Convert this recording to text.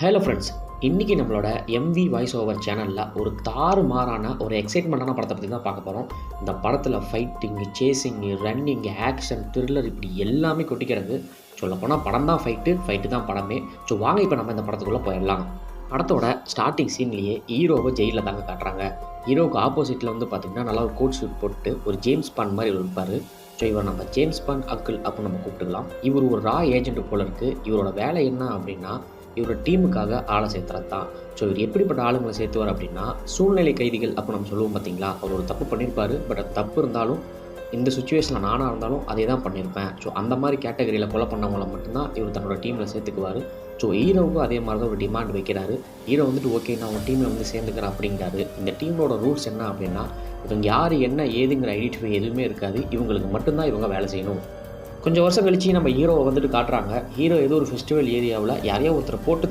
Hello friends, இன்றைக்கி நம்மளோட MV voice over சேனலில் ஒரு தாறுமாறான ஒரு எக்ஸைட்மெண்ட்டான படத்தை பற்றி தான் பார்க்க போகிறோம். இந்த படத்தில் fighting, chasing, running, action, thriller இப்படி எல்லாமே கொட்டி கிடக்கு. சொல்லப்போனால் படம் தான் ஃபைட்டு தான் படமே. ஸோ வாங்க இப்போ நம்ம இந்த படத்துக்குள்ளே போயிடலாம். படத்தோட ஸ்டார்டிங் சீன்லேயே ஹீரோவை ஜெயிலில் தாங்க காட்டுறாங்க. ஹீரோவுக்கு ஆப்போசிட்டில் வந்து பார்த்திங்கன்னா நல்லா ஒரு கோட் ஷூட் போட்டு ஒரு ஜேம்ஸ் பாண்ட் மாதிரி இவர் இருப்பார். ஸோ இவர் நம்ம ஜேம்ஸ் பாண்ட் அங்கிள் அப்படின்னு நம்ம கூப்பிட்டுக்கலாம். இவர் ஒரு ரா ஏஜென்ட் போல இருக்குது. இவரோட வேலை என்ன அப்படின்னா இவரோட டீமுக்காக ஆளை சேர்த்துறது தான். ஸோ இவர் எப்படிப்பட்ட ஆளுங்களை சேர்த்துவார் அப்படின்னா சூழ்நிலை கைதிகள் அப்போ நம்ம சொல்லுவோம் பார்த்தீங்களா, அவர் ஒரு தப்பு பண்ணியிருப்பார். பட் அது தப்பு இருந்தாலும் இந்த சுச்சுவேஷனில் நானாக இருந்தாலும் அதே தான் பண்ணியிருப்பேன். ஸோ அந்த மாதிரி கேட்டகரியில் கொலை பண்ணவங்கள மட்டும்தான் இவர் தன்னோட டீமில் சேர்த்துக்குவார். ஸோ ஹீரோவுக்கும் அதே மாதிரி தான் ஒரு டிமாண்ட் வைக்கிறாரு. ஹீரோ வந்துட்டு ஓகே நான் உங்கள் டீமில் வந்து சேர்ந்துக்கிறேன் அப்படிங்கிறாரு. இந்த டீமோட ரூல்ஸ் என்ன அப்படின்னா இவங்க யார் என்ன ஏதுங்கிற ஐடென்டிஃபை எதுவுமே இருக்காது. இவங்களுக்கு மட்டும்தான் இவங்க வேலை செய்யணும். கொஞ்சம் வருஷம் கழிச்சு நம்ம ஹீரோவை வந்துட்டு காட்டுறாங்க. ஹீரோ ஏதோ ஒரு ஃபெஸ்டிவல் ஏரியாவில் யாரையோ ஒருத்தரை போட்டு